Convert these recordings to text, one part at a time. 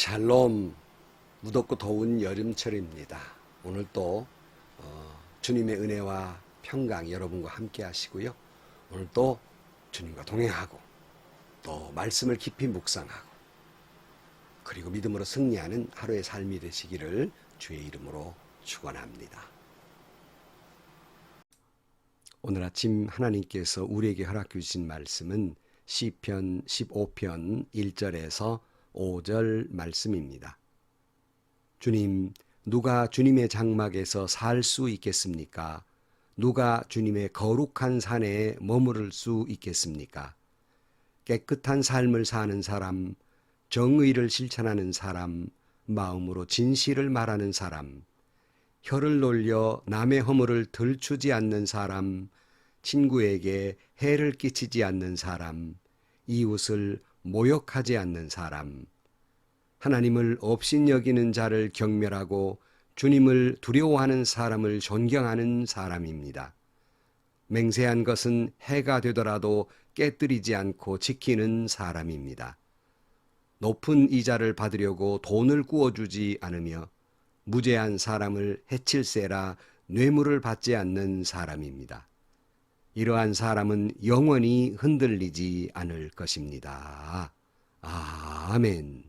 샬롬, 무덥고 더운 여름철입니다. 오늘 또 주님의 은혜와 평강 여러분과 함께 하시고요. 오늘 또 주님과 동행하고 또 말씀을 깊이 묵상하고 그리고 믿음으로 승리하는 하루의 삶이 되시기를 주의 이름으로 축원합니다. 오늘 아침 하나님께서 우리에게 허락해 주신 말씀은 시편 15편 1절에서 5절 말씀입니다. 주님, 누가 주님의 장막에서 살 수 있겠습니까? 누가 주님의 거룩한 산에 머무를 수 있겠습니까? 깨끗한 삶을 사는 사람, 정의를 실천하는 사람, 마음으로 진실을 말하는 사람, 혀를 놀려 남의 허물을 들추지 않는 사람, 친구에게 해를 끼치지 않는 사람, 이웃을 모욕하지 않는 사람, 하나님을 업신여기는 자를 경멸하고 주님을 두려워하는 사람을 존경하는 사람입니다. 맹세한 것은 해가 되더라도 깨뜨리지 않고 지키는 사람입니다. 높은 이자를 받으려고 돈을 구워주지 않으며 무죄한 사람을 해칠세라 뇌물을 받지 않는 사람입니다. 이러한 사람은 영원히 흔들리지 않을 것입니다. 아멘.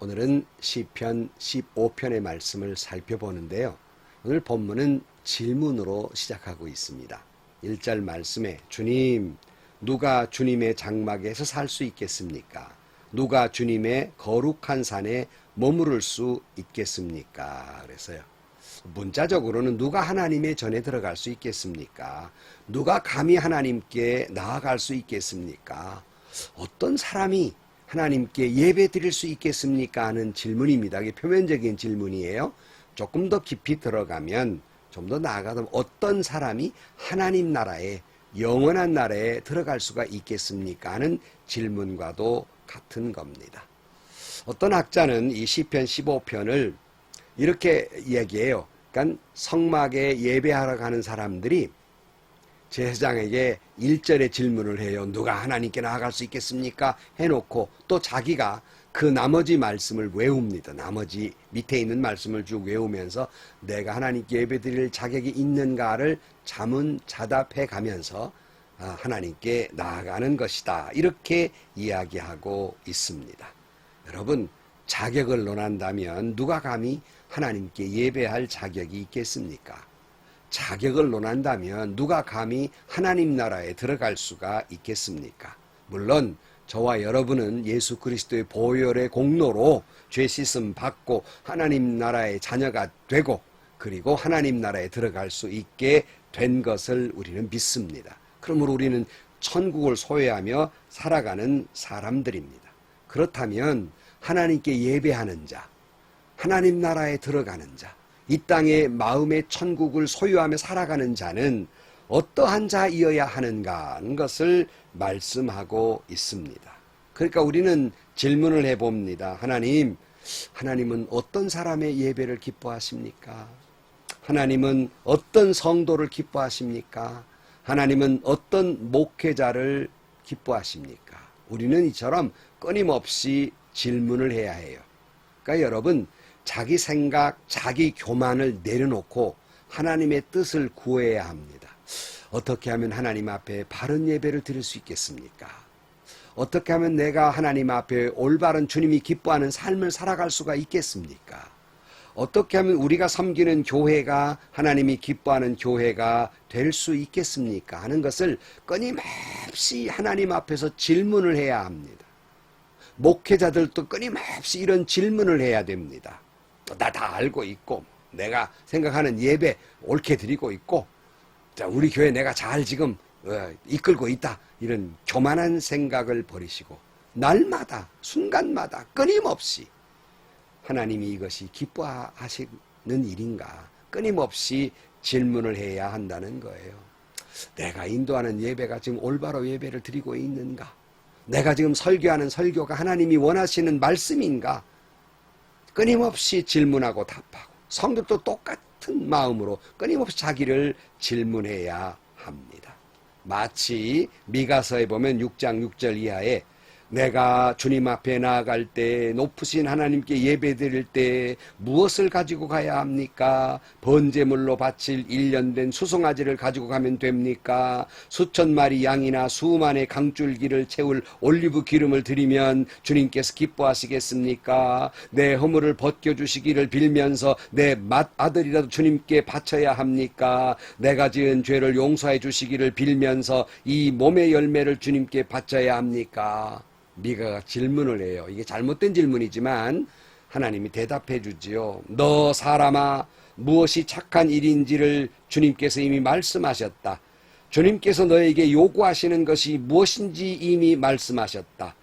오늘은 시편 15편의 말씀을 살펴보는데요. 오늘 본문은 질문으로 시작하고 있습니다. 1절 말씀에 주님, 누가 주님의 장막에서 살 수 있겠습니까? 누가 주님의 거룩한 산에 머무를 수 있겠습니까? 그래서요. 문자적으로는 누가 하나님의 전에 들어갈 수 있겠습니까? 누가 감히 하나님께 나아갈 수 있겠습니까? 어떤 사람이 하나님께 예배 드릴 수 있겠습니까? 하는 질문입니다. 이게 표면적인 질문이에요. 조금 더 깊이 들어가면 좀 더 나아가면 어떤 사람이 하나님 나라에 영원한 나라에 들어갈 수가 있겠습니까? 하는 질문과도 같은 겁니다. 어떤 학자는 이 시편 15편을 이렇게 얘기해요. 그러니까 성막에 예배하러 가는 사람들이 제사장에게 1절의 질문을 해요. 누가 하나님께 나아갈 수 있겠습니까? 해놓고 또 자기가 그 나머지 말씀을 외웁니다. 나머지 밑에 있는 말씀을 쭉 외우면서 내가 하나님께 예배드릴 자격이 있는가를 자문자답해 가면서 하나님께 나아가는 것이다. 이렇게 이야기하고 있습니다. 여러분, 자격을 논한다면 누가 감히 하나님께 예배할 자격이 있겠습니까? 자격을 논한다면 누가 감히 하나님 나라에 들어갈 수가 있겠습니까? 물론 저와 여러분은 예수 그리스도의 보혈의 공로로 죄 씻음 받고 하나님 나라의 자녀가 되고 그리고 하나님 나라에 들어갈 수 있게 된 것을 우리는 믿습니다. 그러므로 우리는 천국을 소유하며 살아가는 사람들입니다. 그렇다면 하나님께 예배하는 자, 하나님 나라에 들어가는 자, 이 땅의 마음의 천국을 소유하며 살아가는 자는 어떠한 자이어야 하는가 하는 것을 말씀하고 있습니다. 그러니까 우리는 질문을 해봅니다. 하나님은 어떤 사람의 예배를 기뻐하십니까? 하나님은 어떤 성도를 기뻐하십니까? 하나님은 어떤 목회자를 기뻐하십니까? 우리는 이처럼 끊임없이 질문을 해야 해요. 그러니까 여러분, 자기 생각, 자기 교만을 내려놓고 하나님의 뜻을 구해야 합니다. 어떻게 하면 하나님 앞에 바른 예배를 드릴 수 있겠습니까? 어떻게 하면 내가 하나님 앞에 올바른 주님이 기뻐하는 삶을 살아갈 수가 있겠습니까? 어떻게 하면 우리가 섬기는 교회가 하나님이 기뻐하는 교회가 될 수 있겠습니까? 하는 것을 끊임없이 하나님 앞에서 질문을 해야 합니다. 목회자들도 끊임없이 이런 질문을 해야 됩니다. 나 다 알고 있고 내가 생각하는 예배 옳게 드리고 있고 우리 교회 내가 잘 지금 이끌고 있다. 이런 교만한 생각을 버리시고 날마다 순간마다 끊임없이 하나님이 이것이 기뻐하시는 일인가 끊임없이 질문을 해야 한다는 거예요. 내가 인도하는 예배가 지금 올바로 예배를 드리고 있는가? 내가 지금 설교하는 설교가 하나님이 원하시는 말씀인가? 끊임없이 질문하고 답하고 성도도 똑같은 마음으로 끊임없이 자기를 질문해야 합니다. 마치 미가서에 보면 6장 6절 이하에 내가 주님 앞에 나아갈 때, 높으신 하나님께 예배드릴 때 무엇을 가지고 가야 합니까? 번제물로 바칠 1년 된 수송아지를 가지고 가면 됩니까? 수천 마리 양이나 수만의 강줄기를 채울 올리브 기름을 드리면 주님께서 기뻐하시겠습니까? 내 허물을 벗겨주시기를 빌면서 내 맏아들이라도 주님께 바쳐야 합니까? 내가 지은 죄를 용서해 주시기를 빌면서 이 몸의 열매를 주님께 바쳐야 합니까? 미가가 질문을 해요. 이게 잘못된 질문이지만 하나님이 대답해 주지요. 너 사람아, 무엇이 착한 일인지를 주님께서 이미 말씀하셨다. 주님께서 너에게 요구하시는 것이 무엇인지 이미 말씀하셨다.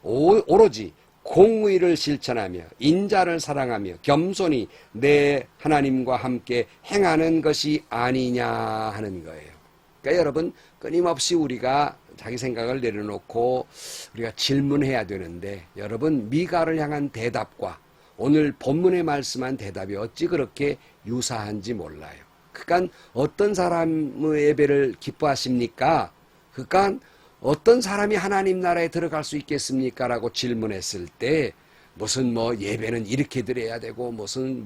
오로지 공의를 실천하며 인자를 사랑하며 겸손히 내 하나님과 함께 행하는 것이 아니냐 하는 거예요. 그러니까 여러분, 끊임없이 우리가 자기 생각을 내려놓고 우리가 질문해야 되는데, 여러분, 미가를 향한 대답과 오늘 본문에 말씀한 대답이 어찌 그렇게 유사한지 몰라요. 그러니까 어떤 사람의 예배를 기뻐하십니까? 그러니까 어떤 사람이 하나님 나라에 들어갈 수 있겠습니까? 라고 질문했을 때 무슨 예배는 이렇게 드려야 되고 무슨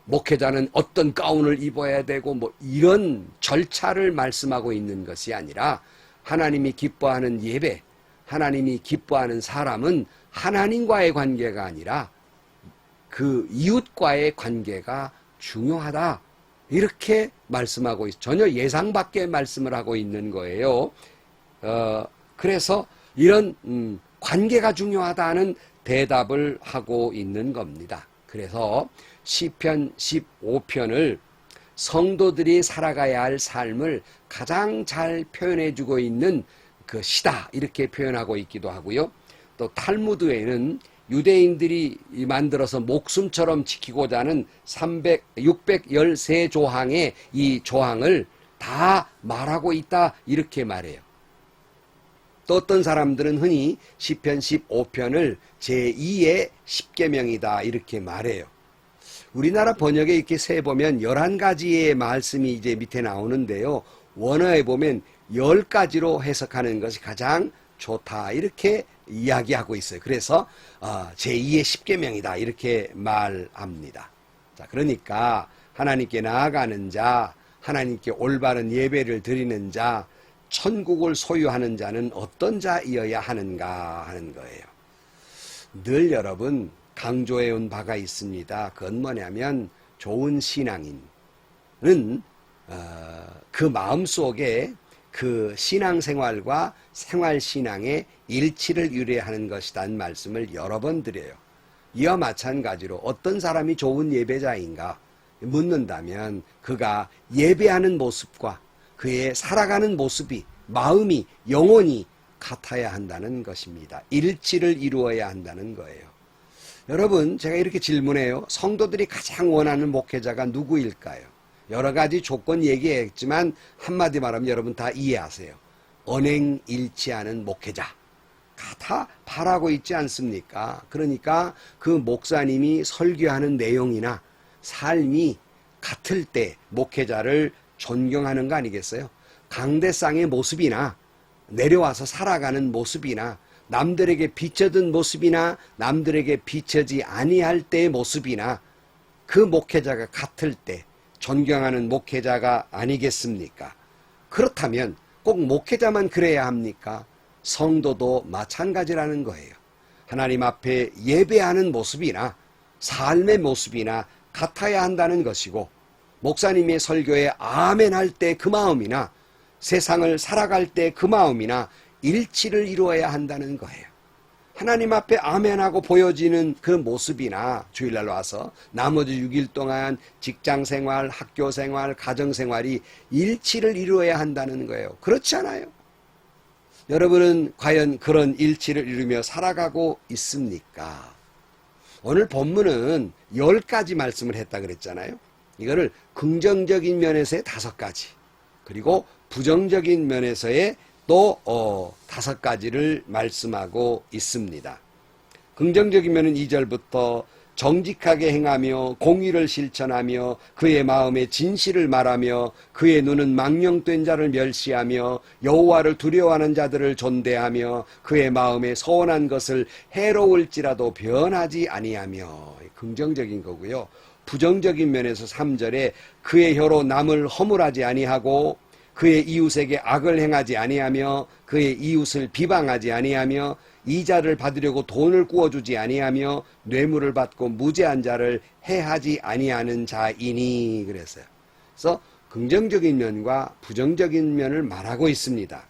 목회자는 어떤 가운을 입어야 되고 이런 절차를 말씀하고 있는 것이 아니라, 하나님이 기뻐하는 예배, 하나님이 기뻐하는 사람은 하나님과의 관계가 아니라 그 이웃과의 관계가 중요하다. 이렇게 말씀하고 전혀 예상 밖의 말씀을 하고 있는 거예요. 그래서 이런 관계가 중요하다는 대답을 하고 있는 겁니다. 그래서 시편 15편을 성도들이 살아가야 할 삶을 가장 잘 표현해 주고 있는 그 시다, 이렇게 표현하고 있기도 하고요. 또 탈무드에는 유대인들이 만들어서 목숨처럼 지키고자 하는 613조항의 이 조항을 다 말하고 있다, 이렇게 말해요. 또 어떤 사람들은 흔히 시편 15편을 제2의 십계명이다, 이렇게 말해요. 우리나라 번역에 이렇게 세보면 11가지의 말씀이 이제 밑에 나오는데요. 원어에 보면 10가지로 해석하는 것이 가장 좋다, 이렇게 이야기하고 있어요. 그래서 제2의 십계명이다, 이렇게 말합니다. 자, 그러니까 하나님께 나아가는 자, 하나님께 올바른 예배를 드리는 자, 천국을 소유하는 자는 어떤 자이어야 하는가 하는 거예요. 늘 여러분 강조해온 바가 있습니다. 그건 뭐냐면, 좋은 신앙인은 그 마음속에 그 신앙생활과 생활신앙의 일치를 유래하는 것이라는 말씀을 여러 번 드려요. 이와 마찬가지로 어떤 사람이 좋은 예배자인가 묻는다면, 그가 예배하는 모습과 그의 살아가는 모습이, 마음이, 영혼이 같아야 한다는 것입니다. 일치를 이루어야 한다는 거예요. 여러분, 제가 이렇게 질문해요. 성도들이 가장 원하는 목회자가 누구일까요? 여러 가지 조건 얘기했지만 한마디 말하면 여러분 다 이해하세요. 언행일치하는 목회자. 다 바라고 있지 않습니까? 그러니까 그 목사님이 설교하는 내용이나 삶이 같을 때 목회자를 존경하는 거 아니겠어요? 강대상의 모습이나 내려와서 살아가는 모습이나 남들에게 비춰든 모습이나 남들에게 비춰지 아니할 때의 모습이나 그 목회자가 같을 때 존경하는 목회자가 아니겠습니까? 그렇다면 꼭 목회자만 그래야 합니까? 성도도 마찬가지라는 거예요. 하나님 앞에 예배하는 모습이나 삶의 모습이나 같아야 한다는 것이고, 목사님의 설교에 아멘 할 때 그 마음이나 세상을 살아갈 때 그 마음이나 일치를 이루어야 한다는 거예요. 하나님 앞에 아멘하고 보여지는 그 모습이나 주일날 와서 나머지 6일 동안 직장생활, 학교생활, 가정생활이 일치를 이루어야 한다는 거예요. 그렇지 않아요? 여러분은 과연 그런 일치를 이루며 살아가고 있습니까? 오늘 본문은 10가지 말씀을 했다 그랬잖아요. 이거를 긍정적인 면에서의 5가지, 그리고 부정적인 면에서의 또 5가지를 말씀하고 있습니다. 긍정적인 면은 2절부터 정직하게 행하며 공의를 실천하며 그의 마음에 진실을 말하며 그의 눈은 망령된 자를 멸시하며 여호와를 두려워하는 자들을 존대하며 그의 마음에 서원한 것을 해로울지라도 변하지 아니하며. 긍정적인 거고요. 부정적인 면에서 3절에 그의 혀로 남을 허물하지 아니하고 그의 이웃에게 악을 행하지 아니하며 그의 이웃을 비방하지 아니하며 이자를 받으려고 돈을 구워주지 아니하며 뇌물을 받고 무죄한 자를 해하지 아니하는 자이니. 그랬어요. 그래서 긍정적인 면과 부정적인 면을 말하고 있습니다.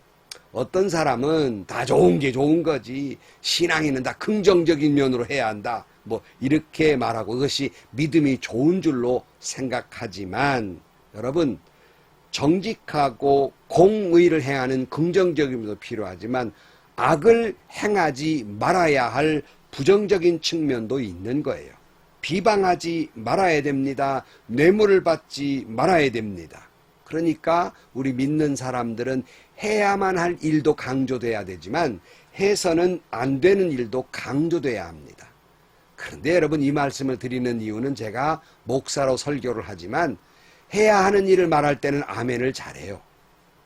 어떤 사람은 다 좋은 게 좋은 거지, 신앙인은 다 긍정적인 면으로 해야 한다, 뭐 이렇게 말하고 그것이 믿음이 좋은 줄로 생각하지만, 여러분, 정직하고 공의를 행하는 긍정적인 면도 필요하지만 악을 행하지 말아야 할 부정적인 측면도 있는 거예요. 비방하지 말아야 됩니다. 뇌물을 받지 말아야 됩니다. 그러니까 우리 믿는 사람들은 해야만 할 일도 강조돼야 되지만 해서는 안 되는 일도 강조돼야 합니다. 그런데 여러분, 이 말씀을 드리는 이유는 제가 목사로 설교를 하지만 해야 하는 일을 말할 때는 아멘을 잘해요.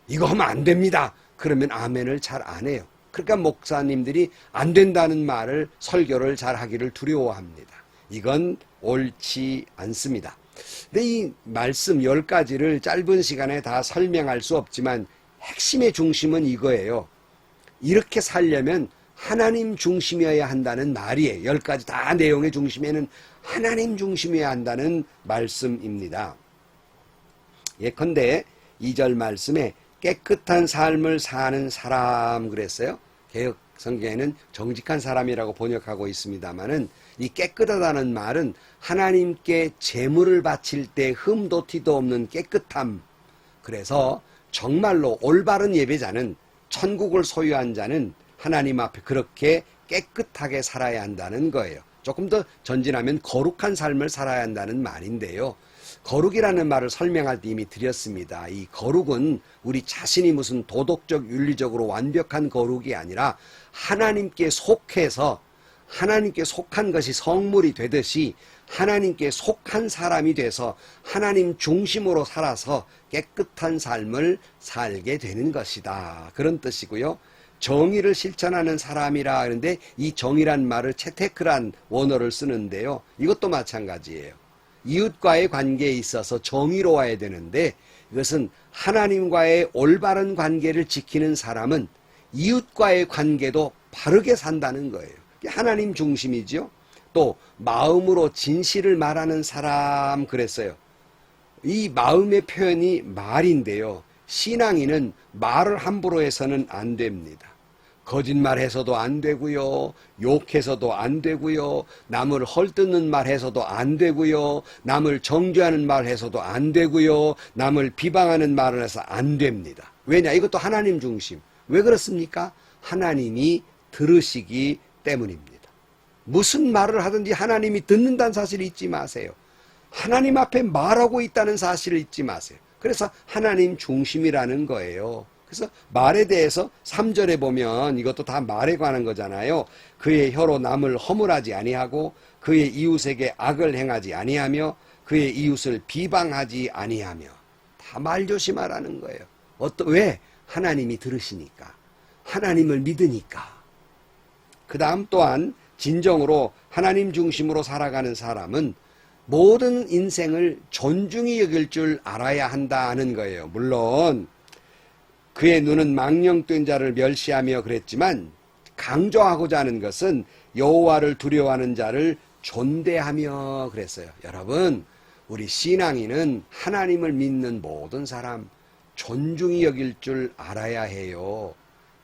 이거 하면 안 됩니다. 그러면 아멘을 잘 안 해요. 그러니까 목사님들이 안 된다는 말을, 설교를 잘 하기를 두려워합니다. 이건 옳지 않습니다. 근데 이 말씀 10가지를 짧은 시간에 다 설명할 수 없지만 핵심의 중심은 이거예요. 이렇게 살려면 하나님 중심이어야 한다는 말이에요. 10가지 다 내용의 중심에는 하나님 중심이어야 한다는 말씀입니다. 예컨대 2절 말씀에 깨끗한 삶을 사는 사람 그랬어요. 개역 성경에는 정직한 사람이라고 번역하고 있습니다만은 이 깨끗하다는 말은 하나님께 제물을 바칠 때 흠도 티도 없는 깨끗함. 그래서 정말로 올바른 예배자는, 천국을 소유한 자는 하나님 앞에 그렇게 깨끗하게 살아야 한다는 거예요. 조금 더 전진하면 거룩한 삶을 살아야 한다는 말인데요. 거룩이라는 말을 설명할 때 이미 드렸습니다. 이 거룩은 우리 자신이 무슨 도덕적, 윤리적으로 완벽한 거룩이 아니라 하나님께 속해서, 하나님께 속한 것이 성물이 되듯이 하나님께 속한 사람이 돼서 하나님 중심으로 살아서 깨끗한 삶을 살게 되는 것이다. 그런 뜻이고요. 정의를 실천하는 사람이라 하는데 이 정의란 말을 채테크란 원어를 쓰는데요. 이것도 마찬가지예요. 이웃과의 관계에 있어서 정의로워야 되는데 이것은 하나님과의 올바른 관계를 지키는 사람은 이웃과의 관계도 바르게 산다는 거예요. 하나님 중심이죠. 또 마음으로 진실을 말하는 사람 그랬어요. 이 마음의 표현이 말인데요. 신앙인은 말을 함부로 해서는 안 됩니다. 거짓말해서도 안 되고요. 욕해서도 안 되고요. 남을 헐뜯는 말 해서도 안 되고요. 남을 정죄하는 말 해서도 안 되고요. 남을 비방하는 말을 해서 안 됩니다. 왜냐? 이것도 하나님 중심. 왜 그렇습니까? 하나님이 들으시기 때문입니다. 무슨 말을 하든지 하나님이 듣는다는 사실을 잊지 마세요. 하나님 앞에 말하고 있다는 사실을 잊지 마세요. 그래서 하나님 중심이라는 거예요. 그래서 말에 대해서 3절에 보면 이것도 다 말에 관한 거잖아요. 그의 혀로 남을 허물하지 아니하고 그의 이웃에게 악을 행하지 아니하며 그의 이웃을 비방하지 아니하며. 다 말 조심하라는 거예요. 왜? 하나님이 들으시니까. 하나님을 믿으니까. 그 다음 또한 진정으로 하나님 중심으로 살아가는 사람은 모든 인생을 존중히 여길 줄 알아야 한다는 거예요. 물론 그의 눈은 망령된 자를 멸시하며 그랬지만 강조하고자 하는 것은 여호와를 두려워하는 자를 존대하며 그랬어요. 여러분, 우리 신앙인은 하나님을 믿는 모든 사람 존중히 여길 줄 알아야 해요.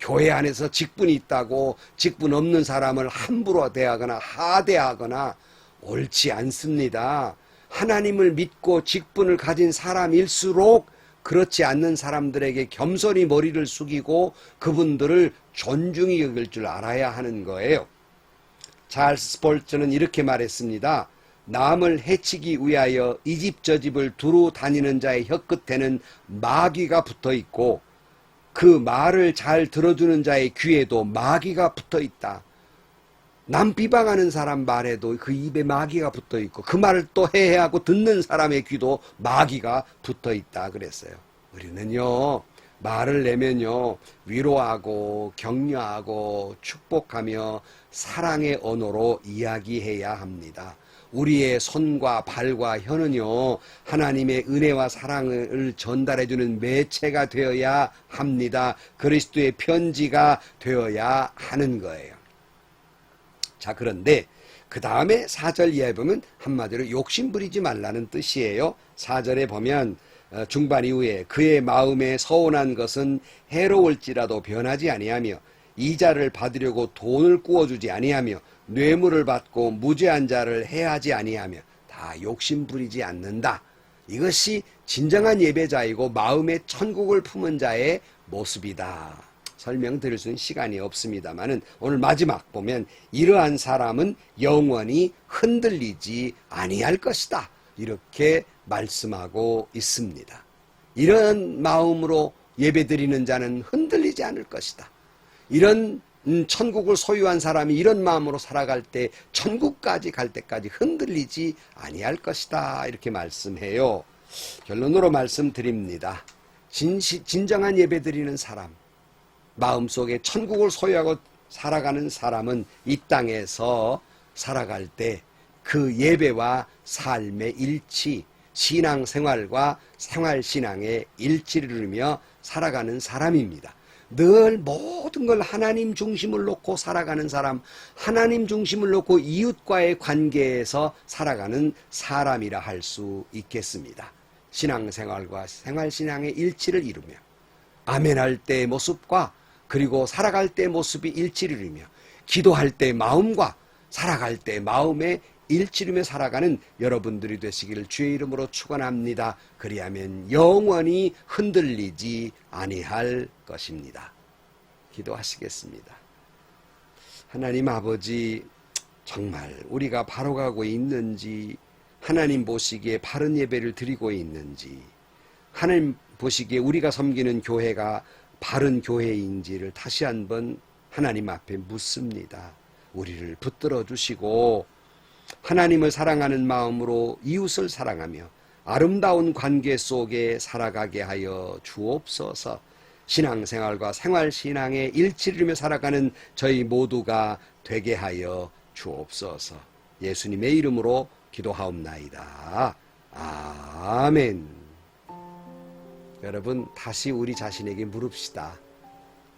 교회 안에서 직분이 있다고 직분 없는 사람을 함부로 대하거나 하대하거나 옳지 않습니다. 하나님을 믿고 직분을 가진 사람일수록 그렇지 않는 사람들에게 겸손히 머리를 숙이고 그분들을 존중히 여길 줄 알아야 하는 거예요. 찰스 스폴츠는 이렇게 말했습니다. 남을 해치기 위하여 이 집 저 집을 두루 다니는 자의 혀끝에는 마귀가 붙어 있고 그 말을 잘 들어주는 자의 귀에도 마귀가 붙어 있다. 남 비방하는 사람 말에도 그 입에 마귀가 붙어 있고 그 말을 또 해하고 듣는 사람의 귀도 마귀가 붙어 있다 그랬어요. 우리는요, 말을 내면요, 위로하고 격려하고 축복하며 사랑의 언어로 이야기해야 합니다. 우리의 손과 발과 혀는요, 하나님의 은혜와 사랑을 전달해주는 매체가 되어야 합니다. 그리스도의 편지가 되어야 하는 거예요. 자, 그런데 그 다음에 4절 이하에 보면 한마디로 욕심 부리지 말라는 뜻이에요. 4절에 보면 중반 이후에 그의 마음에 서운한 것은 해로울지라도 변하지 아니하며 이자를 받으려고 돈을 꾸어주지 아니하며 뇌물을 받고 무죄한 자를 해하지 아니하며 다 욕심 부리지 않는다. 이것이 진정한 예배자이고 마음에 천국을 품은 자의 모습이다. 설명드릴 수 있는 시간이 없습니다만은 오늘 마지막 보면 이러한 사람은 영원히 흔들리지 아니할 것이다. 이렇게 말씀하고 있습니다. 이런 마음으로 예배드리는 자는 흔들리지 않을 것이다. 이런 천국을 소유한 사람이 이런 마음으로 살아갈 때 천국까지 갈 때까지 흔들리지 아니할 것이다. 이렇게 말씀해요. 결론으로 말씀드립니다. 진정한 예배드리는 사람, 마음속에 천국을 소유하고 살아가는 사람은 이 땅에서 살아갈 때 그 예배와 삶의 일치, 신앙생활과 생활신앙의 일치를 이루며 살아가는 사람입니다. 늘 모든 걸 하나님 중심을 놓고 살아가는 사람, 하나님 중심을 놓고 이웃과의 관계에서 살아가는 사람이라 할 수 있겠습니다. 신앙생활과 생활신앙의 일치를 이루며 아멘할 때의 모습과 그리고 살아갈 때의 모습이 일치를 이루며 기도할 때의 마음과 살아갈 때의 마음의 일치르며 살아가는 여러분들이 되시기를 주의 이름으로 축원합니다. 그리하면 영원히 흔들리지 아니할 것입니다. 기도하시겠습니다. 하나님 아버지, 정말 우리가 바로 가고 있는지, 하나님 보시기에 바른 예배를 드리고 있는지, 하나님 보시기에 우리가 섬기는 교회가 바른 교회인지를 다시 한번 하나님 앞에 묻습니다. 우리를 붙들어 주시고 하나님을 사랑하는 마음으로 이웃을 사랑하며 아름다운 관계 속에 살아가게 하여 주옵소서. 신앙생활과 생활신앙의 일치를 이루며 살아가는 저희 모두가 되게 하여 주옵소서. 예수님의 이름으로 기도하옵나이다. 아멘. 여러분, 다시 우리 자신에게 물읍시다.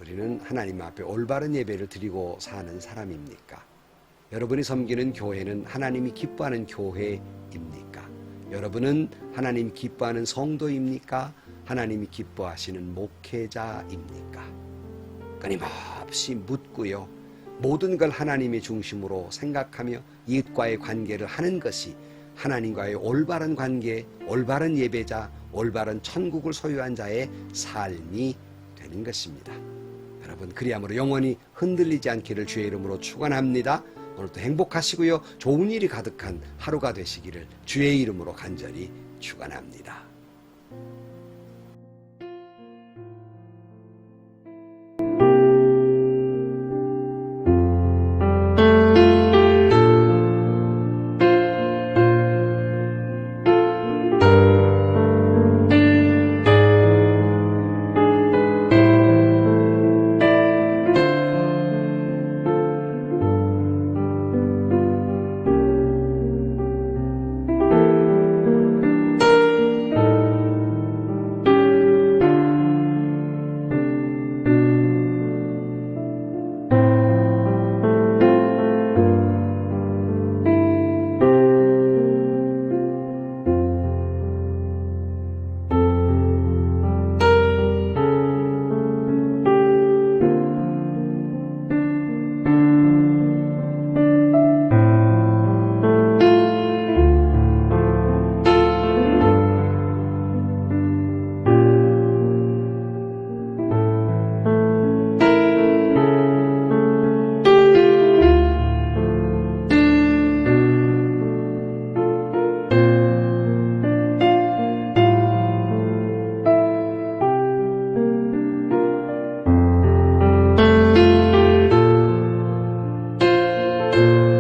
우리는 하나님 앞에 올바른 예배를 드리고 사는 사람입니까? 여러분이 섬기는 교회는 하나님이 기뻐하는 교회입니까? 여러분은 하나님 기뻐하는 성도입니까? 하나님이 기뻐하시는 목회자입니까? 끊임없이 묻고요. 모든 걸 하나님의 중심으로 생각하며 이웃과의 관계를 하는 것이 하나님과의 올바른 관계, 올바른 예배자, 올바른 천국을 소유한 자의 삶이 되는 것입니다. 여러분, 그리함으로 영원히 흔들리지 않기를 주의 이름으로 축원합니다. 오늘도 행복하시고요, 좋은 일이 가득한 하루가 되시기를 주의 이름으로 간절히 축원합니다. 있습니다.